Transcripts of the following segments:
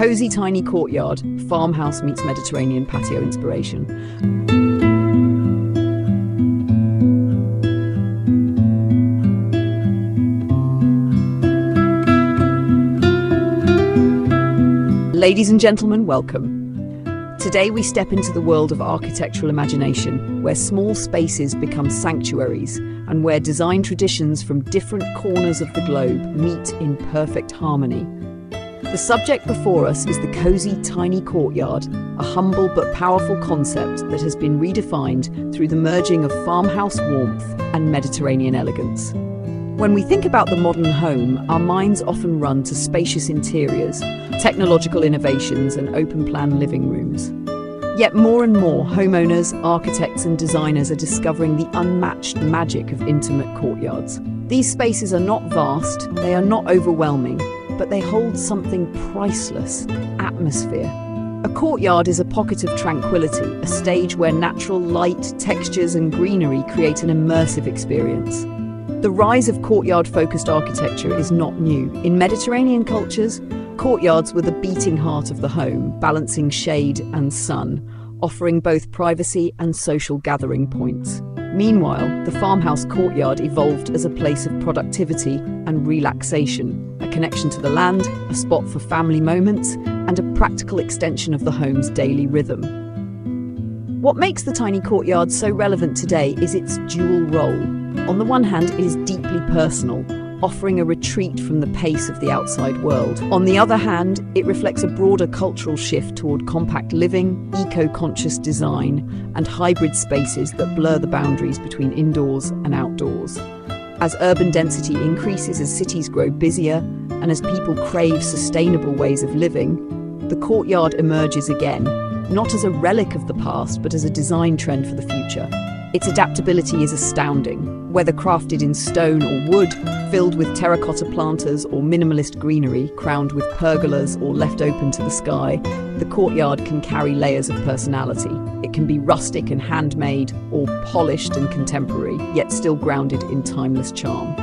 cozy tiny courtyard, farmhouse meets Mediterranean patio inspiration. Ladies and gentlemen, welcome. Today we step into the world of architectural imagination, where small spaces become sanctuaries and where design traditions from different corners of the globe meet in perfect harmony. The subject before us is the cozy tiny courtyard, a humble but powerful concept that has been redefined through the merging of farmhouse warmth and Mediterranean elegance. When we think about the modern home, our minds often run to spacious interiors, technological innovations, and open-plan living rooms. Yet more and more, homeowners, architects, and designers are discovering the unmatched magic of intimate courtyards. These spaces are not vast, they are not overwhelming, but they hold something priceless: atmosphere. A courtyard is a pocket of tranquility, a stage where natural light, textures, and greenery create an immersive experience. The rise of courtyard-focused architecture is not new. In Mediterranean cultures, courtyards were the beating heart of the home, balancing shade and sun, offering both privacy and social gathering points. Meanwhile, the farmhouse courtyard evolved as a place of productivity and relaxation, a connection to the land, a spot for family moments, and a practical extension of the home's daily rhythm. What makes the tiny courtyard so relevant today is its dual role. On the one hand, it is deeply personal, offering a retreat from the pace of the outside world. On the other hand, it reflects a broader cultural shift toward compact living, eco-conscious design, and hybrid spaces that blur the boundaries between indoors and outdoors. As urban density increases, as cities grow busier, and as people crave sustainable ways of living, the courtyard emerges again, not as a relic of the past, but as a design trend for the future. Its adaptability is astounding. Whether crafted in stone or wood, filled with terracotta planters or minimalist greenery, crowned with pergolas or left open to the sky, the courtyard can carry layers of personality. It can be rustic and handmade, or polished and contemporary, yet still grounded in timeless charm.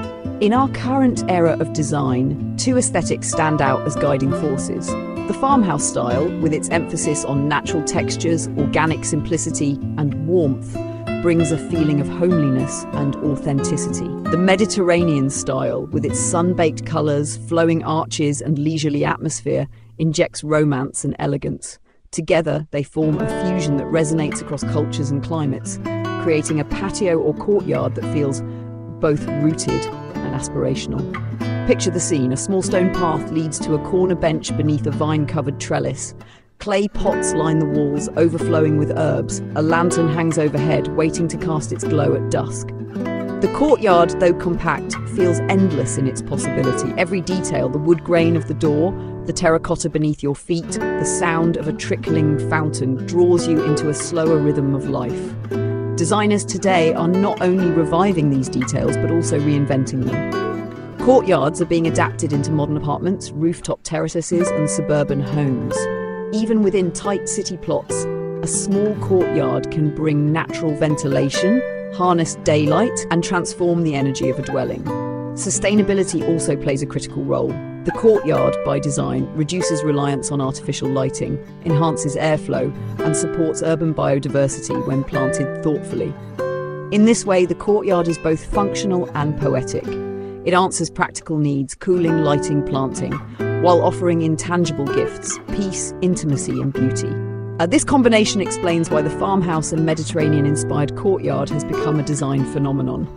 In our current era of design, two aesthetics stand out as guiding forces. The farmhouse style, with its emphasis on natural textures, organic simplicity, and warmth, brings a feeling of homeliness and authenticity. The Mediterranean style, with its sun-baked colours, flowing arches, and leisurely atmosphere, injects romance and elegance. Together, they form a fusion that resonates across cultures and climates, creating a patio or courtyard that feels both rooted and aspirational. Picture the scene. A small stone path leads to a corner bench beneath a vine-covered trellis. Clay pots line the walls, overflowing with herbs. A lantern hangs overhead, waiting to cast its glow at dusk. The courtyard, though compact, feels endless in its possibility. Every detail, the wood grain of the door, the terracotta beneath your feet, the sound of a trickling fountain, draws you into a slower rhythm of life. Designers today are not only reviving these details, but also reinventing them. Courtyards are being adapted into modern apartments, rooftop terraces, and suburban homes. Even within tight city plots, a small courtyard can bring natural ventilation, harness daylight, and transform the energy of a dwelling. Sustainability also plays a critical role. The courtyard, by design, reduces reliance on artificial lighting, enhances airflow, and supports urban biodiversity when planted thoughtfully. In this way, the courtyard is both functional and poetic. It answers practical needs, cooling, lighting, planting, while offering intangible gifts, peace, intimacy, and beauty. This combination explains why the farmhouse and Mediterranean-inspired courtyard has become a design phenomenon.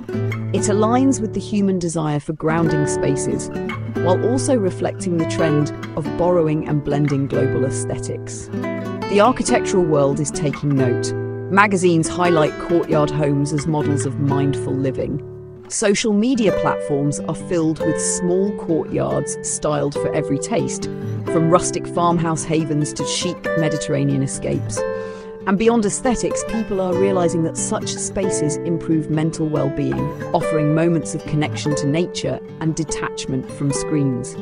It aligns with the human desire for grounding spaces, while also reflecting the trend of borrowing and blending global aesthetics. The architectural world is taking note. Magazines highlight courtyard homes as models of mindful living. Social media platforms are filled with small courtyards styled for every taste, from rustic farmhouse havens to chic Mediterranean escapes. And beyond aesthetics, people are realizing that such spaces improve mental well-being, offering moments of connection to nature and detachment from screens.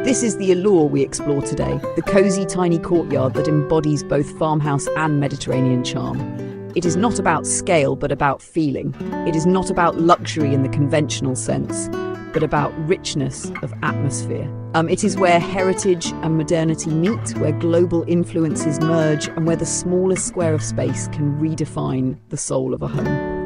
This is the allure we explore today, the cozy tiny courtyard that embodies both farmhouse and Mediterranean charm. It is not about scale, but about feeling. It is not about luxury in the conventional sense, but about richness of atmosphere. It is where heritage and modernity meet, where global influences merge, and where the smallest square of space can redefine the soul of a home.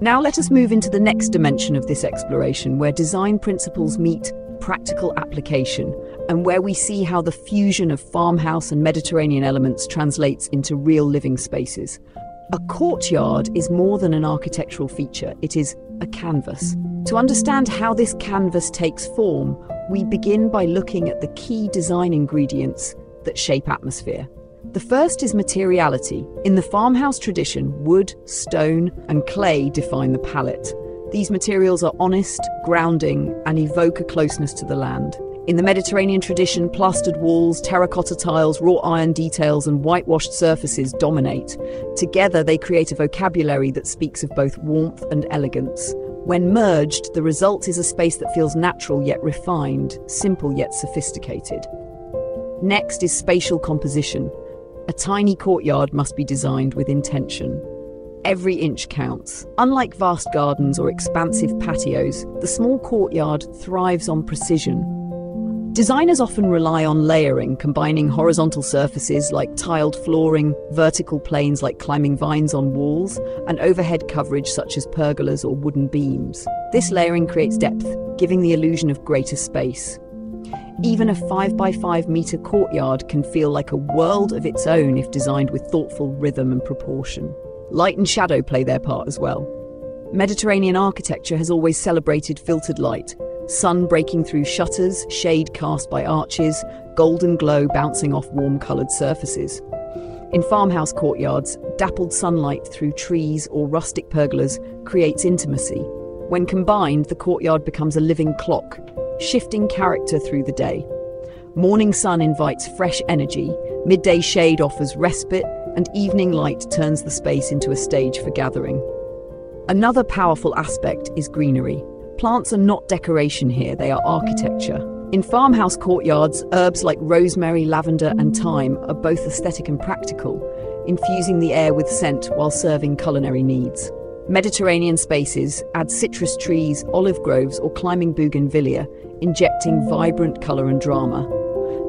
Now let us move into the next dimension of this exploration, where design principles meet practical application, and where we see how the fusion of farmhouse and Mediterranean elements translates into real living spaces. A courtyard is more than an architectural feature, it is a canvas. To understand how this canvas takes form, we begin by looking at the key design ingredients that shape atmosphere. The first is materiality. In the farmhouse tradition, wood, stone, and clay define the palette. These materials are honest, grounding, and evoke a closeness to the land. In the Mediterranean tradition, plastered walls, terracotta tiles, wrought iron details, and whitewashed surfaces dominate. Together, they create a vocabulary that speaks of both warmth and elegance. When merged, the result is a space that feels natural yet refined, simple yet sophisticated. Next is spatial composition. A tiny courtyard must be designed with intention. Every inch counts. Unlike vast gardens or expansive patios, the small courtyard thrives on precision. Designers often rely on layering, combining horizontal surfaces like tiled flooring, vertical planes like climbing vines on walls, and overhead coverage such as pergolas or wooden beams. This layering creates depth, giving the illusion of greater space. Even a 5 by 5 meter courtyard can feel like a world of its own if designed with thoughtful rhythm and proportion. Light and shadow play their part as well. Mediterranean architecture has always celebrated filtered light, sun breaking through shutters, shade cast by arches, golden glow bouncing off warm-coloured surfaces. In farmhouse courtyards, dappled sunlight through trees or rustic pergolas creates intimacy. When combined, the courtyard becomes a living clock, shifting character through the day. Morning sun invites fresh energy, midday shade offers respite, and evening light turns the space into a stage for gathering. Another powerful aspect is greenery. Plants are not decoration here, they are architecture. In farmhouse courtyards, herbs like rosemary, lavender, and thyme are both aesthetic and practical, infusing the air with scent while serving culinary needs. Mediterranean spaces add citrus trees, olive groves, or climbing bougainvillea, injecting vibrant colour and drama.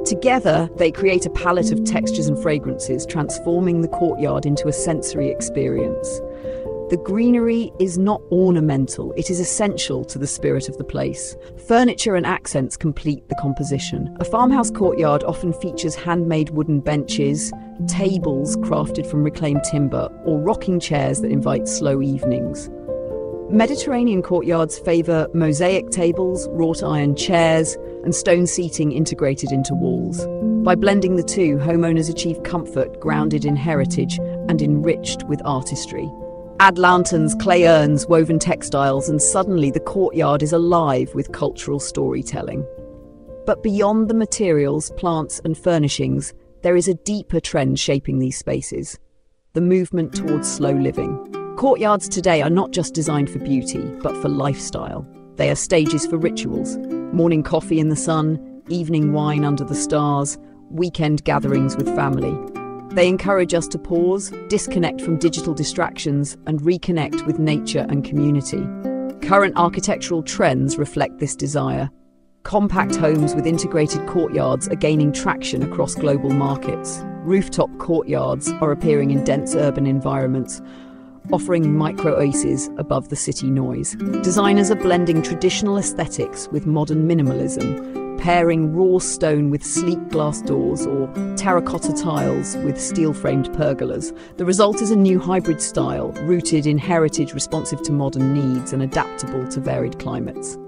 Together, they create a palette of textures and fragrances, transforming the courtyard into a sensory experience. The greenery is not ornamental, it is essential to the spirit of the place. Furniture and accents complete the composition. A farmhouse courtyard often features handmade wooden benches, tables crafted from reclaimed timber, or rocking chairs that invite slow evenings. Mediterranean courtyards favour mosaic tables, wrought iron chairs, and stone seating integrated into walls. By blending the two, homeowners achieve comfort grounded in heritage and enriched with artistry. Add lanterns, clay urns, woven textiles, and suddenly the courtyard is alive with cultural storytelling. But beyond the materials, plants, and furnishings, there is a deeper trend shaping these spaces: the movement towards slow living. Courtyards today are not just designed for beauty, but for lifestyle. They are stages for rituals: morning coffee in the sun, evening wine under the stars, weekend gatherings with family. They encourage us to pause, disconnect from digital distractions, and reconnect with nature and community. Current architectural trends reflect this desire. Compact homes with integrated courtyards are gaining traction across global markets. Rooftop courtyards are appearing in dense urban environments, offering micro-oases above the city noise. Designers are blending traditional aesthetics with modern minimalism, pairing raw stone with sleek glass doors or terracotta tiles with steel-framed pergolas. The result is a new hybrid style, rooted in heritage, responsive to modern needs, and adaptable to varied climates.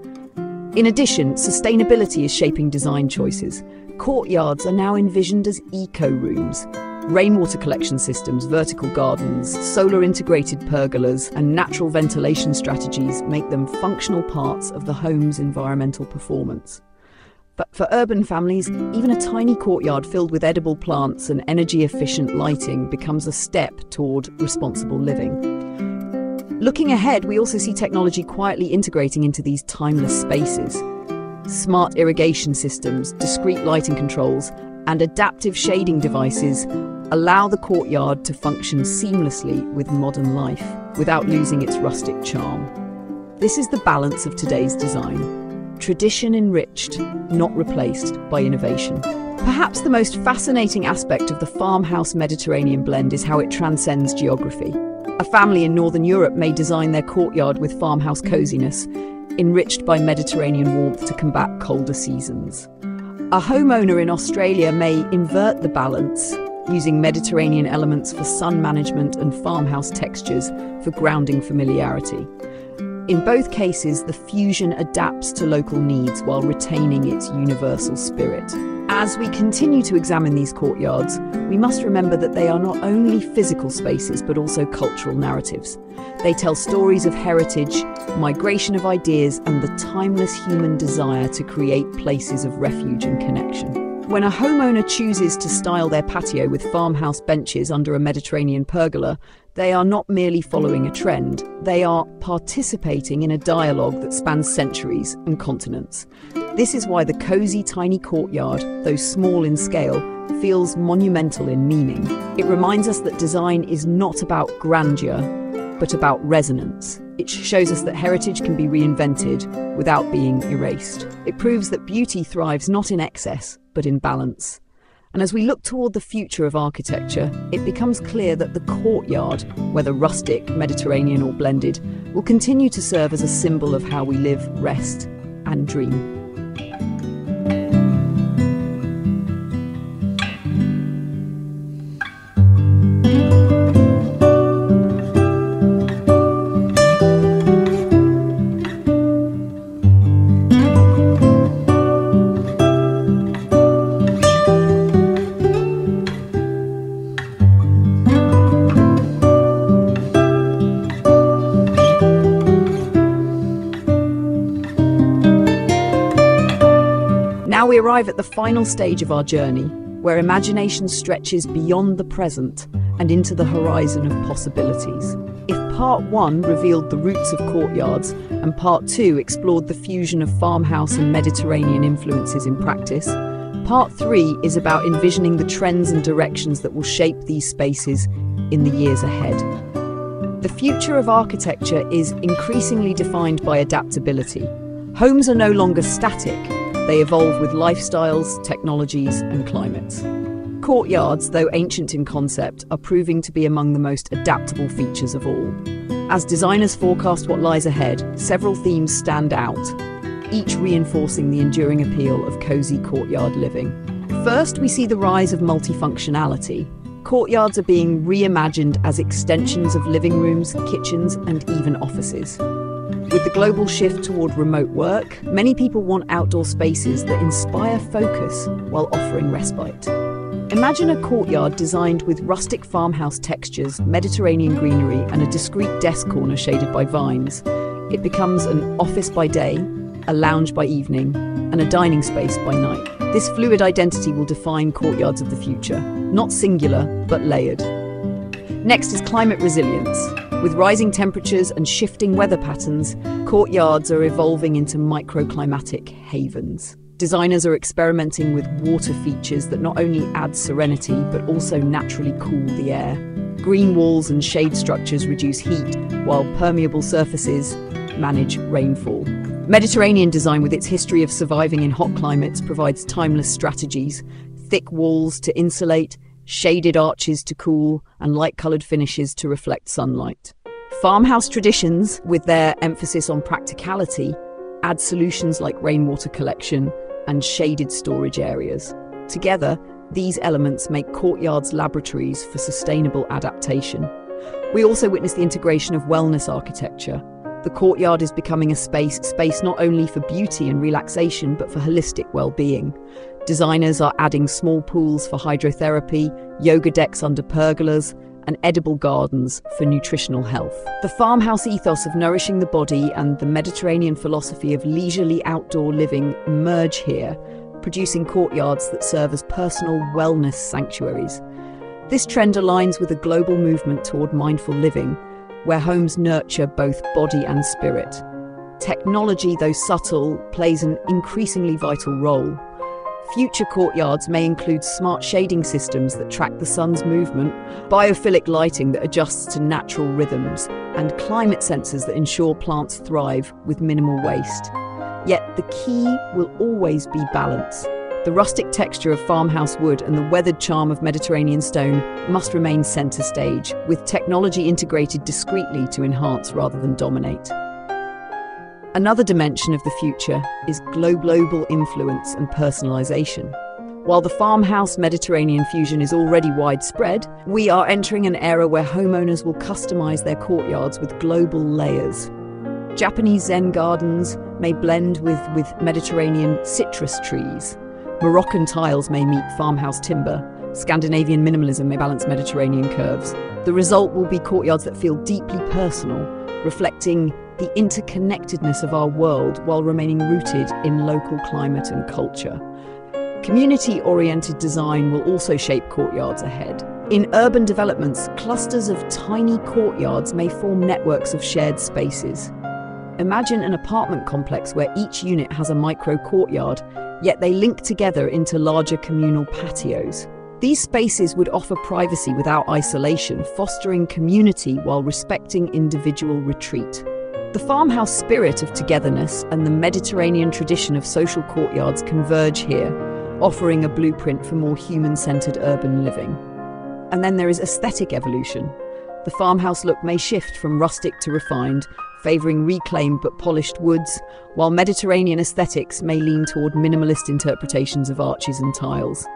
In addition, sustainability is shaping design choices. Courtyards are now envisioned as eco-rooms. Rainwater collection systems, vertical gardens, solar-integrated pergolas, and natural ventilation strategies make them functional parts of the home's environmental performance. But for urban families, even a tiny courtyard filled with edible plants and energy-efficient lighting becomes a step toward responsible living. Looking ahead, we also see technology quietly integrating into these timeless spaces. Smart irrigation systems, discrete lighting controls, and adaptive shading devices allow the courtyard to function seamlessly with modern life, without losing its rustic charm. This is the balance of today's design. Tradition enriched, not replaced by innovation. Perhaps the most fascinating aspect of the farmhouse Mediterranean blend is how it transcends geography. A family in Northern Europe may design their courtyard with farmhouse coziness, enriched by Mediterranean warmth to combat colder seasons. A homeowner in Australia may invert the balance, using Mediterranean elements for sun management and farmhouse textures for grounding familiarity. In both cases, the fusion adapts to local needs while retaining its universal spirit. As we continue to examine these courtyards, we must remember that they are not only physical spaces but also cultural narratives. They tell stories of heritage, migration of ideas, and the timeless human desire to create places of refuge and connection. When a homeowner chooses to style their patio with farmhouse benches under a Mediterranean pergola, they are not merely following a trend, they are participating in a dialogue that spans centuries and continents. This is why the cozy tiny courtyard, though small in scale, feels monumental in meaning. It reminds us that design is not about grandeur, but about resonance. It shows us that heritage can be reinvented without being erased. It proves that beauty thrives not in excess, but in balance. And as we look toward the future of architecture, it becomes clear that the courtyard, whether rustic, Mediterranean or blended, will continue to serve as a symbol of how we live, rest, and dream. Now we arrive at the final stage of our journey, where imagination stretches beyond the present and into the horizon of possibilities. If Part 1 revealed the roots of courtyards and Part 2 explored the fusion of farmhouse and Mediterranean influences in practice, Part 3 is about envisioning the trends and directions that will shape these spaces in the years ahead. The future of architecture is increasingly defined by adaptability. Homes are no longer static. They evolve with lifestyles, technologies, and climates. Courtyards, though ancient in concept, are proving to be among the most adaptable features of all. As designers forecast what lies ahead, several themes stand out, each reinforcing the enduring appeal of cozy courtyard living. First, we see the rise of multifunctionality. Courtyards are being reimagined as extensions of living rooms, kitchens, and even offices. With the global shift toward remote work, many people want outdoor spaces that inspire focus while offering respite. Imagine a courtyard designed with rustic farmhouse textures, Mediterranean greenery, and a discreet desk corner shaded by vines. It becomes an office by day, a lounge by evening, and a dining space by night. This fluid identity will define courtyards of the future, not singular, but layered. Next is climate resilience. With rising temperatures and shifting weather patterns, courtyards are evolving into microclimatic havens. Designers are experimenting with water features that not only add serenity, but also naturally cool the air. Green walls and shade structures reduce heat, while permeable surfaces manage rainfall. Mediterranean design, with its history of surviving in hot climates, provides timeless strategies: thick walls to insulate, shaded arches to cool, and light-coloured finishes to reflect sunlight. Farmhouse traditions, with their emphasis on practicality, add solutions like rainwater collection and shaded storage areas. Together, these elements make courtyards laboratories for sustainable adaptation. We also witness the integration of wellness architecture. The courtyard is becoming a space not only for beauty and relaxation, but for holistic well-being. Designers are adding small pools for hydrotherapy, yoga decks under pergolas, and edible gardens for nutritional health. The farmhouse ethos of nourishing the body and the Mediterranean philosophy of leisurely outdoor living merge here, producing courtyards that serve as personal wellness sanctuaries. This trend aligns with a global movement toward mindful living, where homes nurture both body and spirit. Technology, though subtle, plays an increasingly vital role. Future courtyards may include smart shading systems that track the sun's movement, biophilic lighting that adjusts to natural rhythms, and climate sensors that ensure plants thrive with minimal waste. Yet the key will always be balance. The rustic texture of farmhouse wood and the weathered charm of Mediterranean stone must remain center stage, with technology integrated discreetly to enhance rather than dominate. Another dimension of the future is global influence and personalization. While the farmhouse Mediterranean fusion is already widespread, we are entering an era where homeowners will customize their courtyards with global layers. Japanese Zen gardens may blend with Mediterranean citrus trees. Moroccan tiles may meet farmhouse timber. Scandinavian minimalism may balance Mediterranean curves. The result will be courtyards that feel deeply personal, reflecting the interconnectedness of our world while remaining rooted in local climate and culture. Community-oriented design will also shape courtyards ahead. In urban developments, clusters of tiny courtyards may form networks of shared spaces. Imagine an apartment complex where each unit has a micro courtyard, yet they link together into larger communal patios. These spaces would offer privacy without isolation, fostering community while respecting individual retreat. The farmhouse spirit of togetherness and the Mediterranean tradition of social courtyards converge here, offering a blueprint for more human-centered urban living. And then there is aesthetic evolution. The farmhouse look may shift from rustic to refined, favouring reclaimed but polished woods, while Mediterranean aesthetics may lean toward minimalist interpretations of arches and tiles.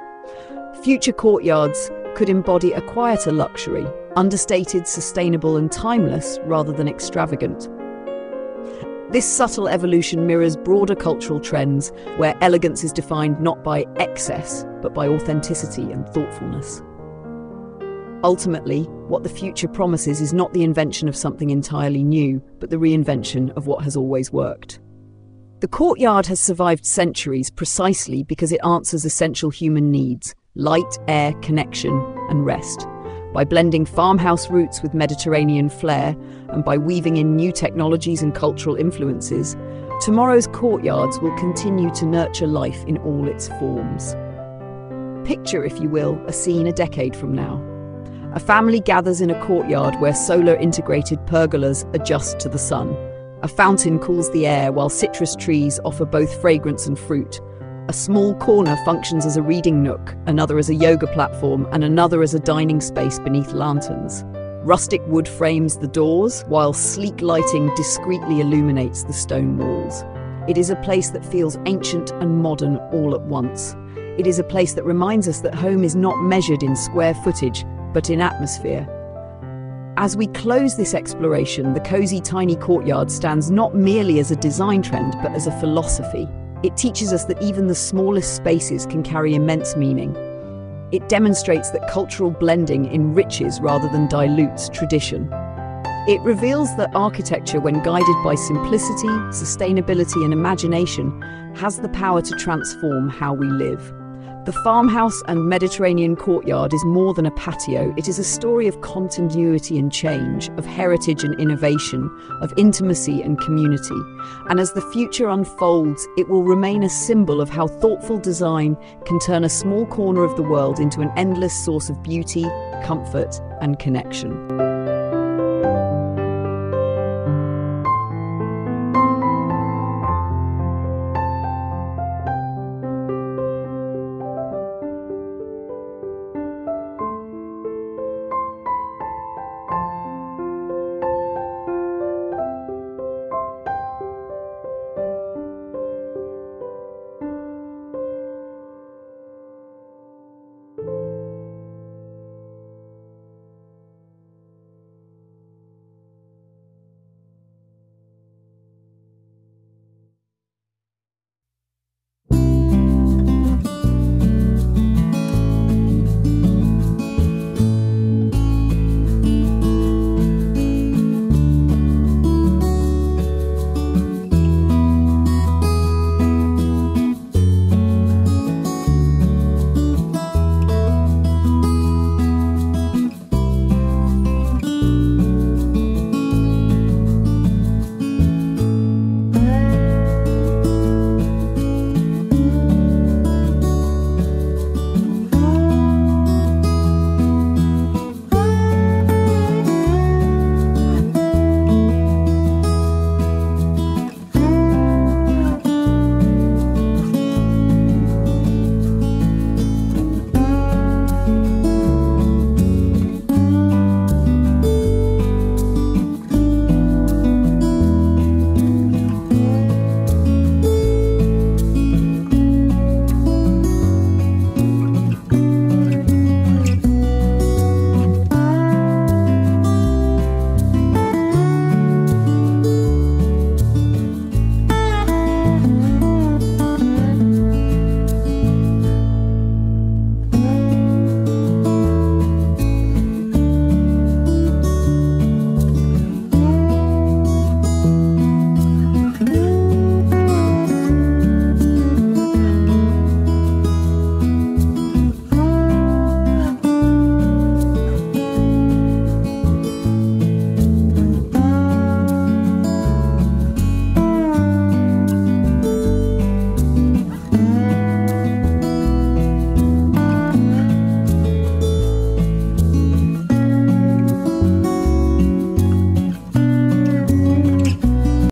Future courtyards could embody a quieter luxury, understated, sustainable and timeless rather than extravagant. This subtle evolution mirrors broader cultural trends where elegance is defined not by excess, but by authenticity and thoughtfulness. Ultimately, what the future promises is not the invention of something entirely new, but the reinvention of what has always worked. The courtyard has survived centuries precisely because it answers essential human needs: light, air, connection, and rest. By blending farmhouse roots with Mediterranean flair, and by weaving in new technologies and cultural influences, tomorrow's courtyards will continue to nurture life in all its forms. Picture, if you will, a scene a decade from now. A family gathers in a courtyard where solar-integrated pergolas adjust to the sun. A fountain cools the air while citrus trees offer both fragrance and fruit. A small corner functions as a reading nook, another as a yoga platform, and another as a dining space beneath lanterns. Rustic wood frames the doors, while sleek lighting discreetly illuminates the stone walls. It is a place that feels ancient and modern all at once. It is a place that reminds us that home is not measured in square footage, but in atmosphere. As we close this exploration, the cozy tiny courtyard stands not merely as a design trend, but as a philosophy. It teaches us that even the smallest spaces can carry immense meaning. It demonstrates that cultural blending enriches rather than dilutes tradition. It reveals that architecture, when guided by simplicity, sustainability, and imagination, has the power to transform how we live. The farmhouse and Mediterranean courtyard is more than a patio. It is a story of continuity and change, of heritage and innovation, of intimacy and community. And as the future unfolds, it will remain a symbol of how thoughtful design can turn a small corner of the world into an endless source of beauty, comfort, and connection.